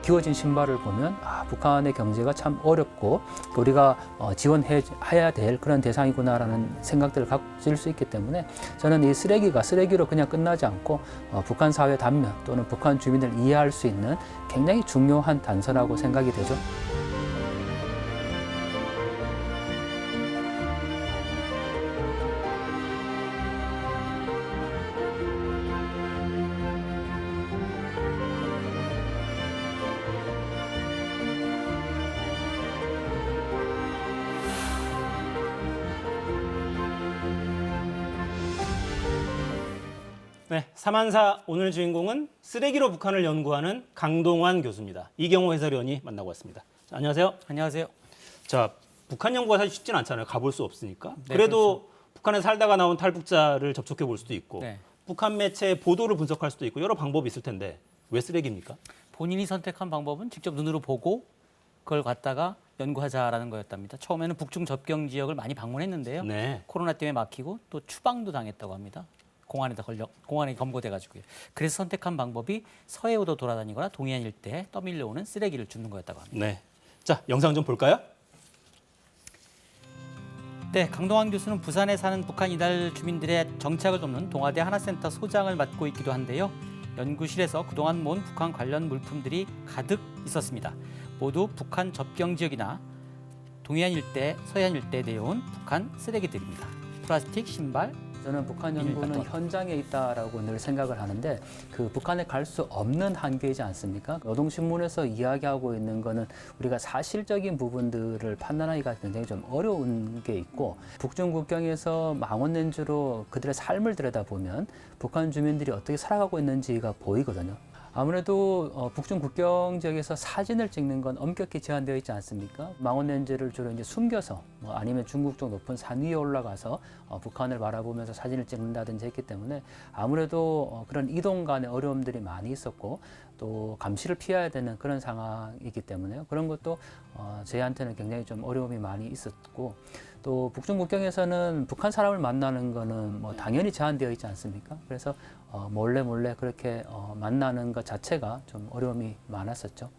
기워진 신발을 보면 북한의 경제가 참 어렵고 우리가 지원해야 될 그런 대상이구나라는 생각들을 가질 수 있기 때문에 저는 이 쓰레기가 쓰레기로 그냥 끝나지 않고 북한 사회 단면 또는 북한 주민을 이해할 수 있는 굉장히 중요한 단서라고 생각이 되죠. 네, 사만사 오늘 주인공은 쓰레기로 북한을 연구하는 강동환 교수입니다. 이경호 해설위원이 만나고 왔습니다. 자, 안녕하세요. 안녕하세요. 자, 북한 연구가 사실 쉽진 않잖아요. 가볼 수 없으니까. 네, 그래도 그렇죠. 북한에 살다가 나온 탈북자를 접촉해 볼 수도 있고 네. 북한 매체의 보도를 분석할 수도 있고 여러 방법이 있을 텐데 왜 쓰레기입니까? 본인이 선택한 방법은 직접 눈으로 보고 그걸 갖다가 연구하자라는 거였답니다. 처음에는 북중 접경 지역을 많이 방문했는데요. 네. 코로나 때문에 막히고 또 추방도 당했다고 합니다. 공안에 검거돼가지고요. 그래서 선택한 방법이 서해오도 돌아다니거나 동해안 일대에 떠밀려오는 쓰레기를 줍는 거였다고 합니다. 네. 자, 영상 좀 볼까요? 네, 강동환 교수는 부산에 사는 북한 이달 주민들의 정착을 돕는 동아대 하나센터 소장을 맡고 있기도 한데요. 연구실에서 그동안 모은 북한 관련 물품들이 가득 있었습니다. 모두 북한 접경 지역이나 동해안 일대, 서해안 일대에 내려온 북한 쓰레기들입니다. 플라스틱, 신발, 저는 북한 연구는 현장에 있다라고 늘 생각을 하는데 그 북한에 갈 수 없는 한계이지 않습니까? 노동신문에서 이야기하고 있는 거는 우리가 사실적인 부분들을 판단하기가 굉장히 좀 어려운 게 있고 북중 국경에서 망원렌즈로 그들의 삶을 들여다보면 북한 주민들이 어떻게 살아가고 있는지가 보이거든요. 아무래도 북중 국경 지역에서 사진을 찍는 건 엄격히 제한되어 있지 않습니까? 망원렌즈를 주로 이제 숨겨서 아니면 중국 쪽 높은 산 위에 올라가서 북한을 바라보면서 사진을 찍는다든지 했기 때문에 아무래도 그런 이동 간의 어려움들이 많이 있었고 또 감시를 피해야 되는 그런 상황이기 때문에요. 그런 것도 저희한테는 굉장히 좀 어려움이 많이 있었고 또 북중 국경에서는 북한 사람을 만나는 거는 뭐 당연히 제한되어 있지 않습니까? 그래서 몰래 그렇게 만나는 것 자체가 좀 어려움이 많았었죠.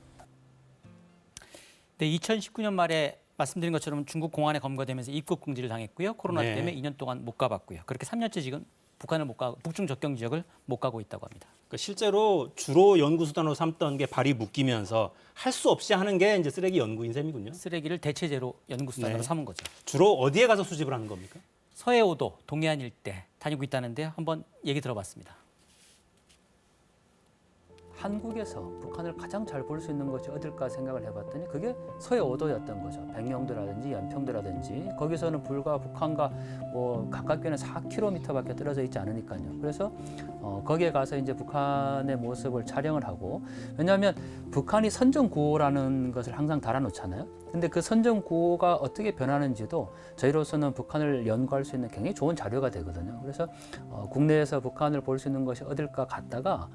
네, 2019년 말에 말씀드린 것처럼 중국 공안에 검거되면서 입국 금지를 당했고요. 코로나 네. 때문에 2년 동안 못 가봤고요. 그렇게 3년째 지금 북한을 못 가고 북중 접경 지역을 못 가고 있다고 합니다. 그러니까 실제로 주로 연구 수단으로 삼던 게 발이 묶이면서 할 수 없이 하는 게 이제 쓰레기 연구인 셈이군요. 쓰레기를 대체제로 연구 수단으로 네. 삼은 거죠. 주로 어디에 가서 수집을 하는 겁니까? 서해오도, 동해안 일대 다니고 있다는데요. 한번 얘기 들어봤습니다. 한국에서 북한을 가장 잘 볼 수 있는 것이 어딜까 생각을 해봤더니 그게 서해오도였던 거죠. 백령도라든지 연평도라든지 거기서는 불과 북한과 뭐 가깝게는 4km밖에 떨어져 있지 않으니까요. 그래서 거기에 가서 이제 북한의 모습을 촬영을 하고 왜냐하면 북한이 선전구호라는 것을 항상 달아놓잖아요. 근데 그 선전구호가 어떻게 변하는지도 저희로서는 북한을 연구할 수 있는 굉장히 좋은 자료가 되거든요. 그래서 국내에서 북한을 볼 수 있는 것이 어딜까 갔다가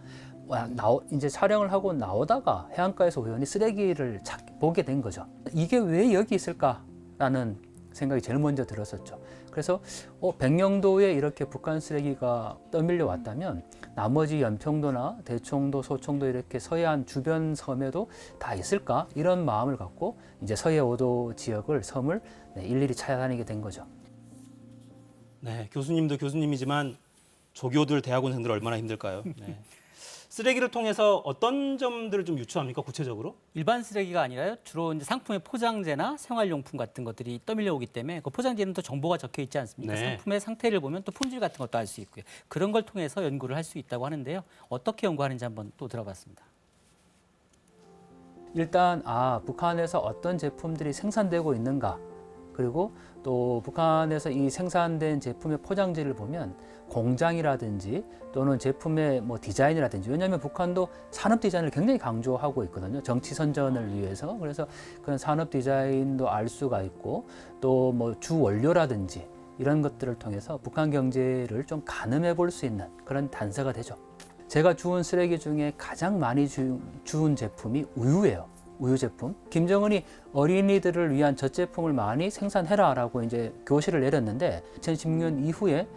이제 촬영을 하고 나오다가 해안가에서 우연히 쓰레기를 보게 된 거죠. 이게 왜 여기 있을까라는 생각이 제일 먼저 들었었죠. 그래서 백령도에 이렇게 북한 쓰레기가 떠밀려 왔다면 나머지 연평도나 대청도, 소청도 이렇게 서해안 주변 섬에도 다 있을까? 이런 마음을 갖고 이제 서해오도 지역을 섬을 일일이 찾아다니게 된 거죠. 네, 교수님도 교수님이지만 조교들, 대학원생들 얼마나 힘들까요? 네. 쓰레기를 통해서 어떤 점들을 좀 유추합니까? 구체적으로? 일반 쓰레기가 아니라요. 주로 이제 상품의 포장재나 생활용품 같은 것들이 떠밀려 오기 때문에 그 포장재는 또 정보가 적혀 있지 않습니까? 네. 상품의 상태를 보면 또 품질 같은 것도 알 수 있고요. 그런 걸 통해서 연구를 할 수 있다고 하는데요. 어떻게 연구하는지 한번 또 들어봤습니다. 일단 북한에서 어떤 제품들이 생산되고 있는가 그리고 또 북한에서 이 생산된 제품의 포장지를 보면 공장이라든지 또는 제품의 뭐 디자인이라든지 왜냐하면 북한도 산업 디자인을 굉장히 강조하고 있거든요. 정치 선전을 위해서. 그래서 그런 산업 디자인도 알 수가 있고 또 뭐 주 원료라든지 이런 것들을 통해서 북한 경제를 좀 가늠해 볼 수 있는 그런 단서가 되죠. 제가 주운 쓰레기 중에 가장 많이 주운 제품이 우유예요. 우유 제품. 김정은이 어린이들을 위한 젖제품을 많이 생산해라라고 이제 교시를 내렸는데 2016년 이후에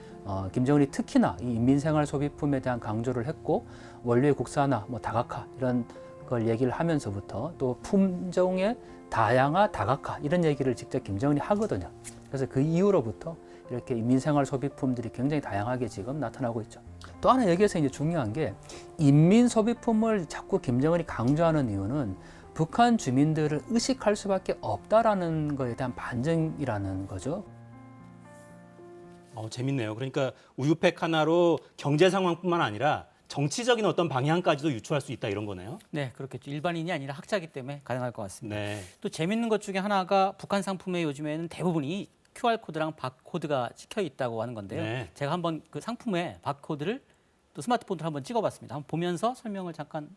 김정은이 특히나 이 인민생활 소비품에 대한 강조를 했고 원료의 국산화, 뭐 다각화 이런 걸 얘기를 하면서부터 또 품종의 다양화, 다각화 이런 얘기를 직접 김정은이 하거든요. 그래서 그 이후로부터 이렇게 인민생활 소비품들이 굉장히 다양하게 지금 나타나고 있죠. 또 하나 여기에서 이제 중요한 게 인민 소비품을 자꾸 김정은이 강조하는 이유는 북한 주민들을 의식할 수밖에 없다라는 거에 대한 반증이라는 거죠. 재밌네요. 그러니까 우유팩 하나로 경제 상황뿐만 아니라 정치적인 어떤 방향까지도 유추할 수 있다 이런 거네요. 네, 그렇겠죠. 일반인이 아니라 학자이기 때문에 가능할 것 같습니다. 네. 또 재밌는 것 중에 하나가 북한 상품에 요즘에는 대부분이 QR코드랑 바코드가 찍혀 있다고 하는 건데요. 네. 제가 한번 그 상품에 바코드를 또 스마트폰으로 한번 찍어봤습니다. 한번 보면서 설명을 잠깐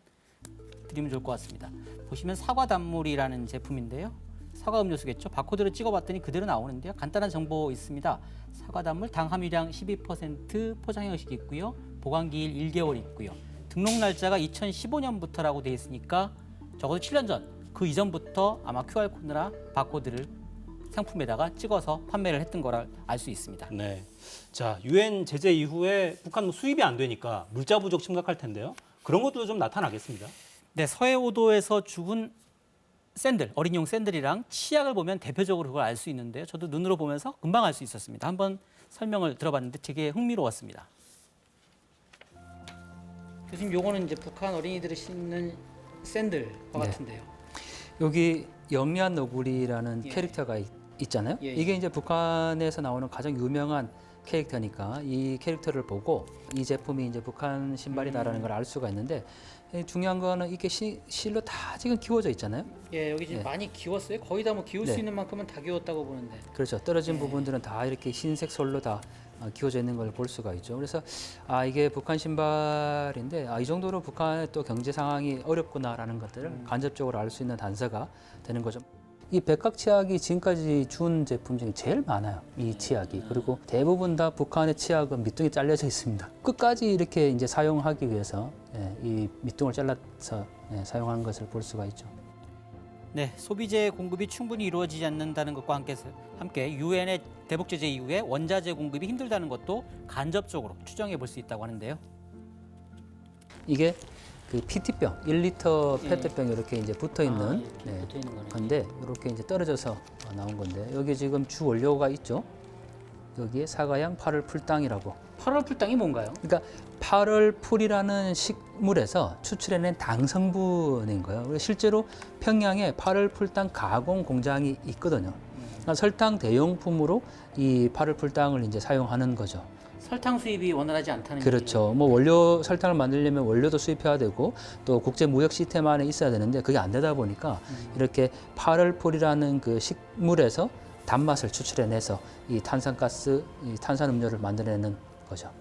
드리면 좋을 것 같습니다. 보시면 사과 단물이라는 제품인데요. 사과 음료수겠죠. 바코드를 찍어봤더니 그대로 나오는데요. 간단한 정보 있습니다. 사과 단물 당 함유량 12% 포장 형식이 있고요. 보관기일 1개월 있고요. 등록 날짜가 2015년부터라고 돼 있으니까 적어도 7년 전, 그 이전부터 아마 QR코드나 바코드를 상품에다가 찍어서 판매를 했던 거라 알 수 있습니다. 네. 자, 유엔 제재 이후에 북한 수입이 안 되니까 물자 부족 심각할 텐데요. 그런 것도 좀 나타나겠습니다. 네, 서해 오도에서 죽은 샌들, 어린이용 샌들이랑 치약을 보면 대표적으로 그걸 알 수 있는데요. 저도 눈으로 보면서 금방 알 수 있었습니다. 한번 설명을 들어봤는데 되게 흥미로웠습니다. 교수님, 요거는 이제 북한 어린이들이 신는 샌들과 네. 같은데요. 여기 영리한 너구리라는 예. 캐릭터가 있잖아요. 예, 예. 이게 이제 북한에서 나오는 가장 유명한 캐릭터니까 이 캐릭터를 보고 이 제품이 이제 북한 신발이다라는 걸 알 수가 있는데 중요한 거는 이게 실로 다 지금 기워져 있잖아요. 예, 여기 지금 네. 많이 기웠어요. 거의 다 뭐 기울 네. 수 있는 만큼은 다 기웠다고 보는데. 그렇죠. 떨어진 네. 부분들은 다 이렇게 흰색 솔로 다 기워져 있는 걸 볼 수가 있죠. 그래서 이게 북한 신발인데 이 정도로 북한의 또 경제 상황이 어렵구나라는 것들을 간접적으로 알 수 있는 단서가 되는 거죠. 이 백각 치약이 지금까지 준 제품 중에 제일 많아요. 이 치약이. 그리고 대부분 다 북한의 치약은 밑둥이 잘려져 있습니다. 끝까지 이렇게 이제 사용하기 위해서 이 밑둥을 잘라서 사용하는 것을 볼 수가 있죠. 네, 소비재 공급이 충분히 이루어지지 않는다는 것과 함께 유엔의 대북 제재 이후에 원자재 공급이 힘들다는 것도 간접적으로 추정해 볼 수 있다고 하는데요. 이게 그 PT병, 1리터 예. 페트병 이렇게 이제 붙어 있는 이렇게 붙어 있는 거네. 건데 이렇게 이제 떨어져서 나온 건데 여기 지금 주 원료가 있죠. 여기에 사과향 8월 풀당이라고. 8월 풀당이 뭔가요? 그러니까 8월 풀이라는 식물에서 추출해낸 당 성분인 거예요. 그래서 실제로 평양에 8월 풀당 가공 공장이 있거든요. 그러니까 설탕 대용품으로 이 8월 풀당을 이제 사용하는 거죠. 설탕 수입이 원활하지 않다는 그렇죠. 뭐 원료 설탕을 만들려면 원료도 수입해야 되고 또 국제 무역 시스템 안에 있어야 되는데 그게 안 되다 보니까 이렇게 8월 풀이라는 그 식물에서 단맛을 추출해내서 이 탄산가스, 이 탄산음료를 만들어내는 거죠.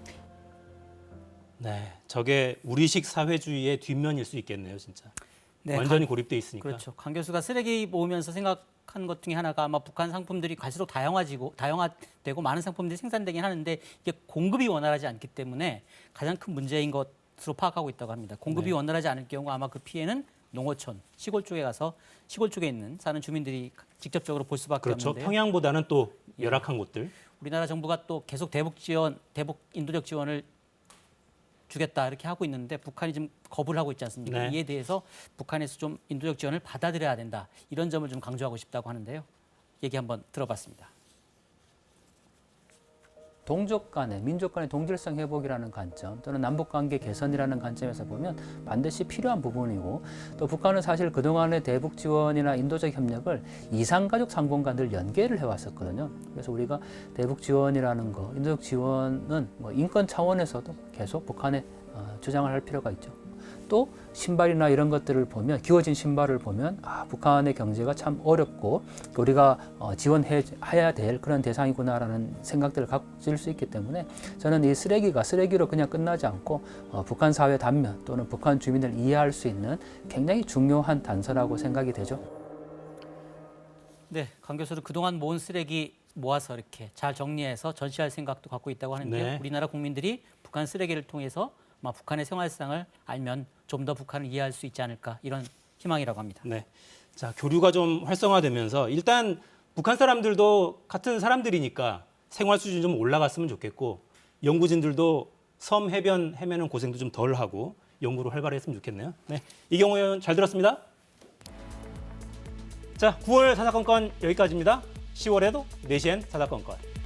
네. 저게 우리식 사회주의의 뒷면일 수 있겠네요, 진짜. 네, 완전히 고립돼 있으니까. 그렇죠. 강 교수가 쓰레기 모으면서 생각한 것 중에 하나가 아마 북한 상품들이 갈수록 다양화되고 많은 상품들이 생산되긴 하는데 이게 공급이 원활하지 않기 때문에 가장 큰 문제인 것으로 파악하고 있다고 합니다. 공급이 네. 원활하지 않을 경우 아마 그 피해는 농어촌, 시골 쪽에 가서 시골 쪽에 있는 사는 주민들이 직접적으로 볼 수밖에 그렇죠. 없는데요. 평양보다는 또 열악한 곳들. 우리나라 정부가 또 계속 대북 인도적 지원을 주겠다 이렇게 하고 있는데 북한이 지금 거부를 하고 있지 않습니까? 네. 이에 대해서 북한에서 좀 인도적 지원을 받아들여야 된다. 이런 점을 좀 강조하고 싶다고 하는데요. 얘기 한번 들어봤습니다. 동족 간의 민족 간의 동질성 회복이라는 관점 또는 남북 관계 개선이라는 관점에서 보면 반드시 필요한 부분이고 또 북한은 사실 그동안의 대북 지원이나 인도적 협력을 이산가족 상봉과 늘 연계를 해왔었거든요. 그래서 우리가 대북 지원이라는 거, 인도적 지원은 뭐 인권 차원에서도 계속 북한에 주장을 할 필요가 있죠. 또 신발이나 이런 것들을 보면 기워진 신발을 보면 북한의 경제가 참 어렵고 우리가 지원해야 될 그런 대상이구나라는 생각들을 가질 수 있기 때문에 저는 이 쓰레기가 쓰레기로 그냥 끝나지 않고 북한 사회 단면 또는 북한 주민을 이해할 수 있는 굉장히 중요한 단서라고 생각이 되죠. 네, 강 교수는 그동안 모은 쓰레기 모아서 이렇게 잘 정리해서 전시할 생각도 갖고 있다고 하는데요. 네. 우리나라 국민들이 북한 쓰레기를 통해서 북한의 생활상을 알면 좀 더 북한을 이해할 수 있지 않을까 이런 희망이라고 합니다. 네. 자, 교류가 좀 활성화되면서 일단 북한 사람들도 같은 사람들이니까 생활 수준이 좀 올라갔으면 좋겠고 연구진들도 섬 해변 헤매는 고생도 좀 덜 하고 연구를 활발히 했으면 좋겠네요. 네, 이경호 의원 잘 들었습니다. 자, 9월 사사건건 여기까지입니다. 10월에도 4시엔 사사건건.